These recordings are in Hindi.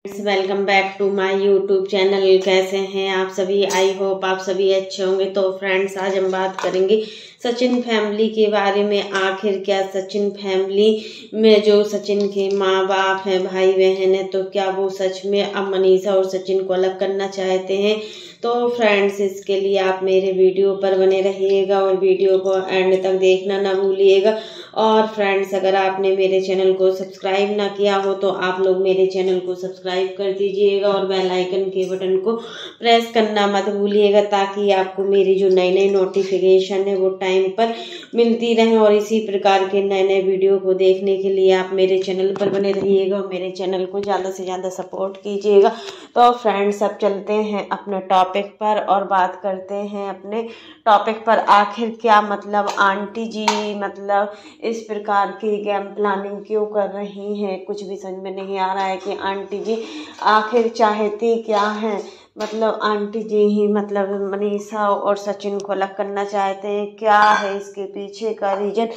Welcome back to my YouTube channel. कैसे हैं आप सभी? आई होप आप सभी अच्छे होंगे। तो फ्रेंड्स, आज हम बात करेंगे सचिन फैमिली के बारे में। आखिर क्या सचिन फैमिली में जो सचिन के माँ बाप हैं, भाई बहन है, तो क्या वो सच में अब मनीषा और सचिन को अलग करना चाहते हैं? तो फ्रेंड्स, इसके लिए आप मेरे वीडियो पर बने रहिएगा और वीडियो को एंड तक देखना ना भूलिएगा। और फ्रेंड्स, अगर आपने मेरे चैनल को सब्सक्राइब ना किया हो तो आप लोग मेरे चैनल को सब्सक्राइब कर दीजिएगा और बेल आइकन के बटन को प्रेस करना मत भूलिएगा, ताकि आपको मेरी जो नई नई नोटिफिकेशन है वो टाइम पर मिलती रहे। और इसी प्रकार के नए नए वीडियो को देखने के लिए आप मेरे चैनल पर बने रहिएगा और मेरे चैनल को ज़्यादा से ज़्यादा सपोर्ट कीजिएगा। तो फ्रेंड्स, अब चलते हैं अपने टॉपिक पर और बात करते हैं अपने टॉपिक पर। आखिर क्या मतलब आंटी जी मतलब इस प्रकार की गेम प्लानिंग क्यों कर रही हैं? कुछ भी समझ में नहीं आ रहा है कि आंटी जी आखिर चाहती क्या है। मतलब आंटी जी ही मतलब मनीषा और सचिन को अलग करना चाहते हैं। क्या है इसके पीछे का रीजन?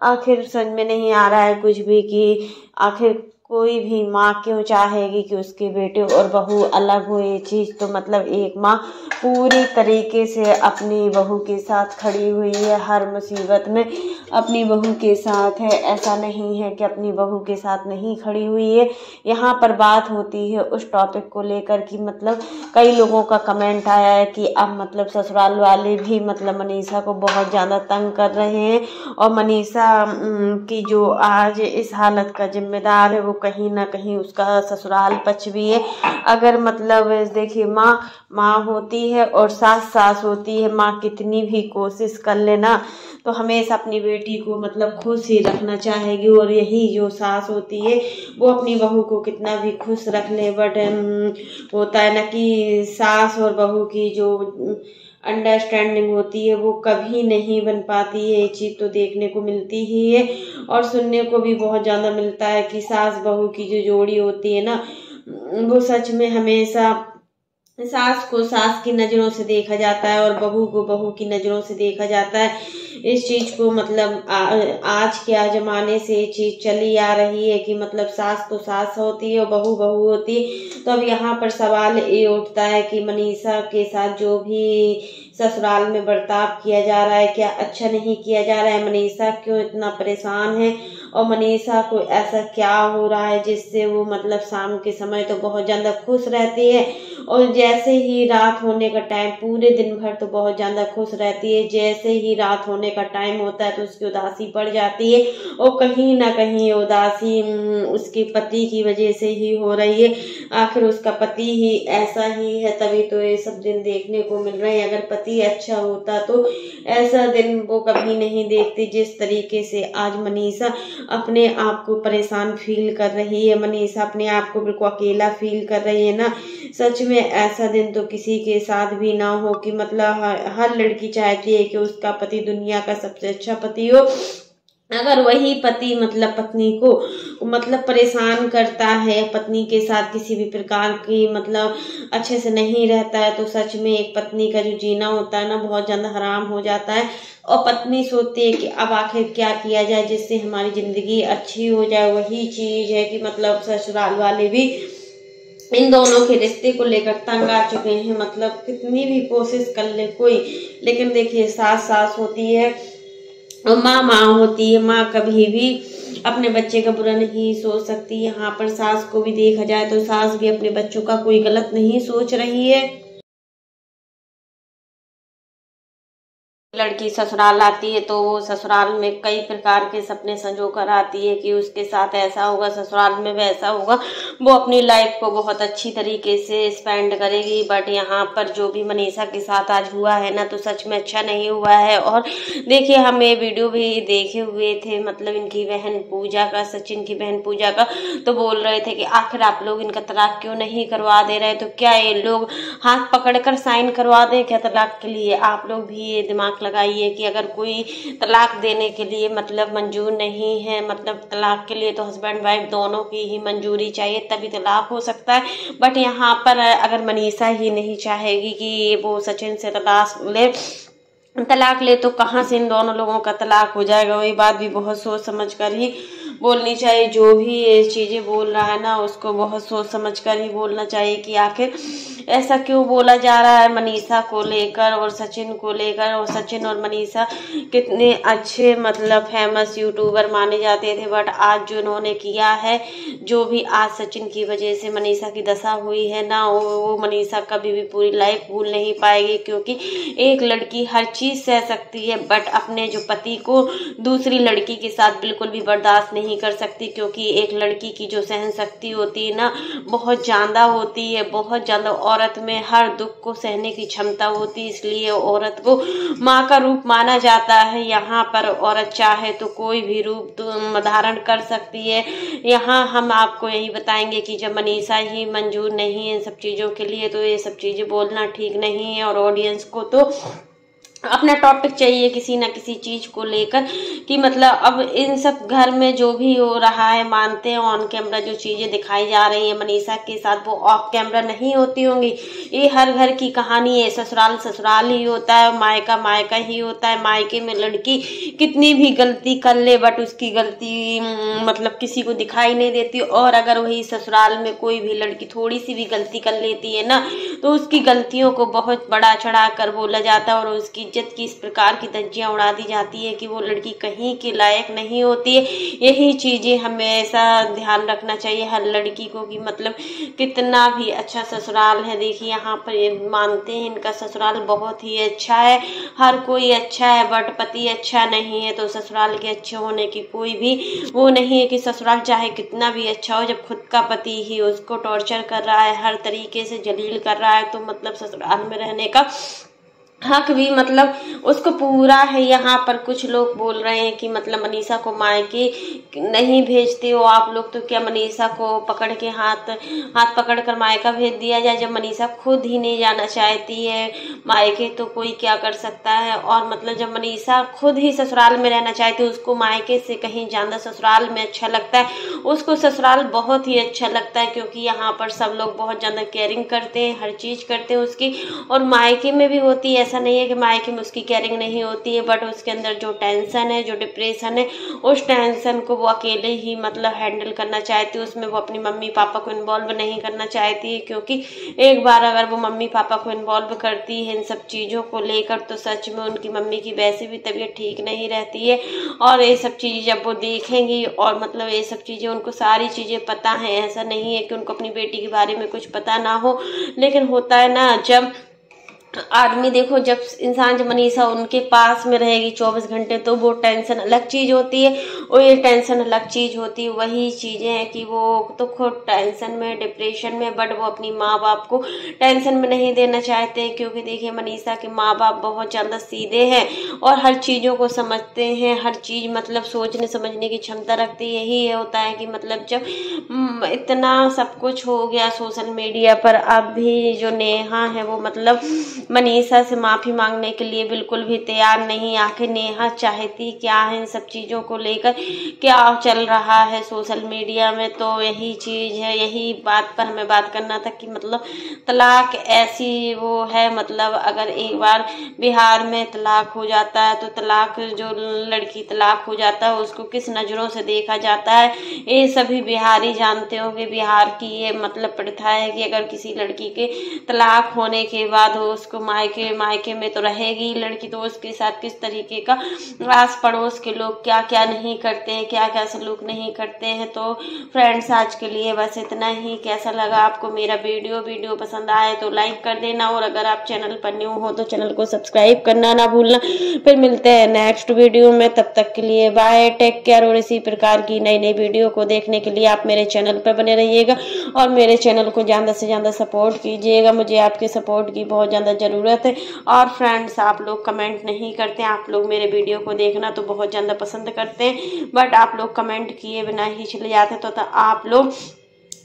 आखिर समझ में नहीं आ रहा है कुछ भी कि आखिर कोई भी माँ क्यों चाहेगी कि उसके बेटे और बहू अलग हो। ये चीज़ तो मतलब एक माँ पूरी तरीके से अपनी बहू के साथ खड़ी हुई है, हर मुसीबत में अपनी बहू के साथ है। ऐसा नहीं है कि अपनी बहू के साथ नहीं खड़ी हुई है। यहाँ पर बात होती है उस टॉपिक को लेकर कि मतलब कई लोगों का कमेंट आया है कि अब मतलब ससुराल वाले भी मतलब मनीषा को बहुत ज़्यादा तंग कर रहे हैं और मनीषा की जो आज इस हालत का जिम्मेदार है वो कहीं ना कहीं उसका ससुराल पक्ष भी है। अगर मतलब देखिए, माँ होती है और सास होती है। माँ कितनी भी कोशिश कर लेना तो हमेशा अपनी बेटी को मतलब खुश ही रखना चाहेगी, और यही जो सास होती है वो अपनी बहू को कितना भी खुश रख ले, बट होता है ना कि सास और बहू की जो अंडरस्टैंडिंग होती है वो कभी नहीं बन पाती है। ये चीज़ तो देखने को मिलती ही है और सुनने को भी बहुत ज़्यादा मिलता है कि सास बहू की जो जोड़ी होती है ना, वो सच में हमेशा सास को सास की नज़रों से देखा जाता है और बहू को बहू की नज़रों से देखा जाता है। इस चीज़ को मतलब आज के ज़माने से ये चीज़ चली आ रही है कि मतलब सास तो सास होती है और बहू बहू होती है। तो अब यहाँ पर सवाल ये उठता है कि मनीषा के साथ जो भी ससुराल में बर्ताव किया जा रहा है, क्या अच्छा नहीं किया जा रहा है? मनीषा क्यों इतना परेशान है और मनीषा को ऐसा क्या हो रहा है जिससे वो मतलब शाम के समय तो बहुत ज़्यादा खुश रहती है और जैसे ही रात होने का टाइम, पूरे दिन भर तो बहुत ज़्यादा खुश रहती है, जैसे ही रात होने का टाइम होता है तो उसकी उदासी बढ़ जाती है और कहीं ना कहीं उदासी उसके पति की वजह से ही हो रही है। आखिर उसका पति ही ऐसा ही है, तभी तो ये सब दिन देखने को मिल रहे हैं। अगर पति अच्छा होता तो ऐसा दिन वो कभी नहीं देखती जिस तरीके से आज मनीषा अपने आप को परेशान फील कर रही है। मनीषा अपने आप को बिल्कुल अकेला फील कर रही है ना। सच में ऐसा दिन तो किसी के साथ भी ना हो कि मतलब हर लड़की चाहती है कि उसका पति दुनिया का सबसे अच्छा पति हो। अगर वही पति मतलब पत्नी को मतलब परेशान करता है, पत्नी के साथ किसी भी प्रकार की मतलब अच्छे से नहीं रहता है, तो सच में एक पत्नी का जो जीना होता है ना बहुत ज़्यादा हराम हो जाता है। और पत्नी सोचती है कि अब आखिर क्या किया जाए जिससे हमारी ज़िंदगी अच्छी हो जाए। वही चीज़ है कि मतलब ससुराल वाले भी इन दोनों के रिश्ते को लेकर तंग आ चुके हैं। मतलब कितनी भी कोशिश कर ले कोई, लेकिन देखिए सास होती है और माँ होती है। माँ कभी भी अपने बच्चे का बुरा नहीं सोच सकती। यहाँ पर सास को भी देखा जाए तो सास भी अपने बच्चों का कोई गलत नहीं सोच रही है। लड़की ससुराल आती है तो वो ससुराल में कई प्रकार के सपने संजो कर आती है कि उसके साथ ऐसा होगा, ससुराल में वैसा होगा। वो अपनी लाइफ को बहुत अच्छी तरीके से स्पेंड करेगी, बट यहाँ पर जो भी मनीषा के साथ आज हुआ है ना तो सच में अच्छा नहीं हुआ है। और देखिए, हम ये वीडियो भी देखे हुए थे मतलब इनकी बहन पूजा का, सचिन की बहन पूजा का, तो बोल रहे थे कि आखिर आप लोग इनका तलाक क्यों नहीं करवा दे रहे? तो क्या ये लोग हाथ पकड़कर साइन करवा दें क्या तलाक के लिए? आप लोग भी ये दिमाग लगाइए कि अगर कोई तलाक देने के लिए मतलब मंजूर नहीं है, मतलब तलाक के लिए तो हस्बैंड वाइफ दोनों की ही मंजूरी चाहिए तभी तलाक हो सकता है। बट यहाँ पर अगर मनीषा ही नहीं चाहेगी कि वो सचिन से तलाक ले तो कहाँ से इन दोनों लोगों का तलाक हो जाएगा? वही बात भी बहुत सोच समझ कर ही बोलनी चाहिए। जो भी ये चीज़ें बोल रहा है ना, उसको बहुत सोच समझ कर ही बोलना चाहिए कि आखिर ऐसा क्यों बोला जा रहा है मनीषा को लेकर और सचिन को लेकर। और सचिन और मनीषा कितने अच्छे मतलब फेमस यूट्यूबर माने जाते थे, बट आज जो उन्होंने किया है, जो भी आज सचिन की वजह से मनीषा की दशा हुई है ना, वो मनीषा कभी भी पूरी लाइफ भूल नहीं पाएगी। क्योंकि एक लड़की हर चीज़ सह सकती है, बट अपने जो पति को दूसरी लड़की के साथ बिल्कुल भी बर्दाश्त नहीं कर सकती। क्योंकि एक लड़की की जो सहन शक्ति होती है ना, बहुत ज़्यादा होती है, बहुत ज़्यादा। औरत में हर दुख को सहने की क्षमता होती है, इसलिए औरत को माँ का रूप माना जाता है। यहाँ पर औरत चाहे तो कोई भी रूप धारण कर सकती है। यहाँ हम आपको यही बताएंगे कि जब मनीषा ही मंजूर नहीं है इन सब चीज़ों के लिए, तो ये सब चीज़ें बोलना ठीक नहीं है। और ऑडियंस को तो अपना टॉपिक चाहिए किसी ना किसी चीज को लेकर, कि मतलब अब इन सब घर में जो भी हो रहा है, मानते हैं ऑन कैमरा जो चीजें दिखाई जा रही है मनीषा के साथ, वो ऑफ कैमरा नहीं होती होंगी। ये हर घर की कहानी है। ससुराल ससुराल ही होता है, मायका मायका ही होता है। मायके में लड़की कितनी भी गलती कर ले, बट उसकी गलती मतलब किसी को दिखाई नहीं देती। और अगर वही ससुराल में कोई भी लड़की थोड़ी सी भी गलती कर लेती है ना, तो उसकी गलतियों को बहुत बड़ा चढ़ा कर बोला जाता है और उसकी इज्जत की इस प्रकार की धज्जियां उड़ा दी जाती है कि वो लड़की कहीं के लायक नहीं होती है। यही चीजें हमेशा ध्यान रखना चाहिए हर लड़की को, कि मतलब कितना भी अच्छा ससुराल है। देखिए यहाँ पर मानते हैं इनका ससुराल बहुत ही अच्छा है, हर कोई अच्छा है, बट पति अच्छा नहीं है। तो ससुराल के अच्छे होने की कोई भी वो नहीं है कि ससुराल चाहे कितना भी अच्छा हो, जब खुद का पति ही उसको टॉर्चर कर रहा है, हर तरीके से जलील कर रहा है, तो मतलब ससुराल में रहने का हक भी मतलब उसको पूरा है। यहाँ पर कुछ लोग बोल रहे हैं कि मतलब मनीषा को मायके नहीं भेजते हो आप लोग, तो क्या मनीषा को पकड़ के हाथ पकड़ कर मायका भेज दिया जाए। जब मनीषा खुद ही नहीं जाना चाहती है मायके, तो कोई क्या कर सकता है। और मतलब जब मनीषा खुद ही ससुराल में रहना चाहती है, उसको मायके से कहीं ज्यादा ससुराल में अच्छा लगता है, उसको ससुराल बहुत ही अच्छा लगता है। क्योंकि यहाँ पर सब लोग बहुत ज्यादा केयरिंग करते हैं, हर चीज करते हैं उसकी। और मायके में भी होती है, ऐसा नहीं है कि मायके में उसकी केयरिंग नहीं होती है, बट उसके अंदर जो टेंशन है, जो डिप्रेशन है, उस टेंशन को वो अकेले ही मतलब हैंडल करना चाहती है। उसमें वो अपनी मम्मी पापा को इन्वॉल्व नहीं करना चाहती है। क्योंकि एक बार अगर वो मम्मी पापा को इन्वॉल्व करती है इन सब चीज़ों को लेकर, तो सच में उनकी मम्मी की वैसे भी तबीयत ठीक नहीं रहती है। और ये सब चीज़ें जब वो देखेंगी, और मतलब ये सब चीज़ें उनको सारी चीज़ें पता है, ऐसा नहीं है कि उनको अपनी बेटी के बारे में कुछ पता ना हो। लेकिन होता है ना, जब आदमी देखो, जब इंसान जब मनीषा उनके पास में रहेगी 24 घंटे, तो वो टेंशन अलग चीज होती है और ये टेंशन अलग चीज होती है। वही चीजें हैं कि वो तो खुद टेंशन में, डिप्रेशन में, बट वो अपनी माँ बाप को टेंशन में नहीं देना चाहते। क्योंकि देखिए मनीषा के माँ बाप बहुत ज्यादा सीधे हैं और हर चीजों को समझते हैं, हर चीज मतलब सोचने समझने की क्षमता रखते हैं। यही होता है कि मतलब जब इतना सब कुछ हो गया सोशल मीडिया पर, अब भी जो नेहा है वो मतलब मनीषा से माफी मांगने के लिए बिल्कुल भी तैयार नहीं। आखिर नेहा चाहती क्या है इन सब चीजों को लेकर, क्या चल रहा है सोशल मीडिया में, तो यही चीज है। यही बात पर हमें बात करना था कि मतलब तलाक ऐसी वो है, मतलब अगर एक बार बिहार में तलाक हो जाता है, तो तलाक जो लड़की तलाक हो जाता है उसको किस नजरों से देखा जाता है, ये सभी बिहारी जानते होंगे। बिहार की ये मतलब प्रथा है कि अगर किसी लड़की के तलाक होने के बाद उसको मायके में तो रहेगी लड़की, तो उसके साथ किस तरीके का आस पड़ोस के लोग क्या क्या नहीं करते हैं, क्या क्या सलूक नहीं करते हैं। तो फ्रेंड्स आज के लिए बस इतना ही। कैसा लगा आपको मेरा वीडियो पसंद आए तो लाइक कर देना, और अगर आप चैनल पर न्यू हो तो चैनल को सब्सक्राइब करना ना भूलना। फिर मिलते हैं नेक्स्ट वीडियो में, तब तक के लिए बाय, टेक केयर। और इसी प्रकार की नई नई वीडियो को देखने के लिए आप मेरे चैनल पर बने रहिएगा और मेरे चैनल को ज्यादा से ज्यादा सपोर्ट कीजिएगा। मुझे आपके सपोर्ट की बहुत ज्यादा जरूरत है। और फ्रेंड्स आप लोग कमेंट नहीं करते, आप लोग मेरे वीडियो को देखना तो बहुत ज़्यादा पसंद करते हैं, बट आप लोग कमेंट किए बिना ही चले जाते। तो आप लोग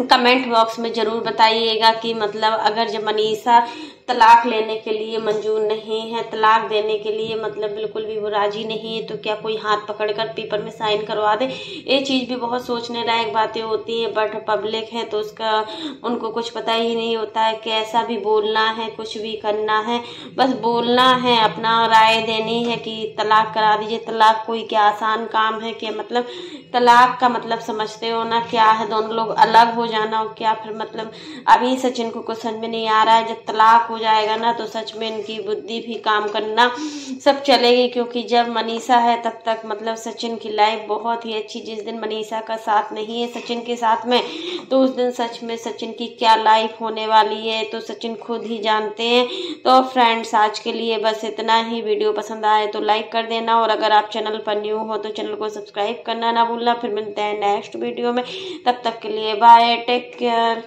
कमेंट बॉक्स में ज़रूर बताइएगा कि मतलब अगर जब मनीषा तलाक लेने के लिए मंजूर नहीं है, तलाक देने के लिए मतलब बिल्कुल भी वो राजी नहीं है। तो क्या कोई हाथ पकड़कर पेपर में साइन करवा दे? ये चीज़ भी बहुत सोचने लायक बातें होती हैं। बट पब्लिक है तो उसका उनको कुछ पता ही नहीं होता है, कैसा भी बोलना है, कुछ भी करना है, बस बोलना है, अपना राय देनी है कि तलाक करा दीजिए। तलाक कोई क्या आसान काम है? कि मतलब तलाक का मतलब समझते हो ना क्या है? दोनों लोग अलग हो जाना हो क्या? फिर मतलब अभी सचिन को कुछ समझ में नहीं आ रहा है। जब तलाक हो जाएगा ना तो सच में इनकी बुद्धि भी काम करना सब चलेगी। क्योंकि जब मनीषा है तब तक मतलब सचिन की लाइफ बहुत ही अच्छी। जिस दिन मनीषा का साथ नहीं है सचिन के साथ में, तो उस दिन सच में सचिन की क्या लाइफ होने वाली है तो सचिन खुद ही जानते हैं। तो फ्रेंड्स आज के लिए बस इतना ही। वीडियो पसंद आए तो लाइक कर देना, और अगर आप चैनल पर न्यू हो तो चैनल को सब्सक्राइब करना ना भूलना। फिर मिलते हैं नेक्स्ट वीडियो में, तब तक के लिए बाय, टेक केयर।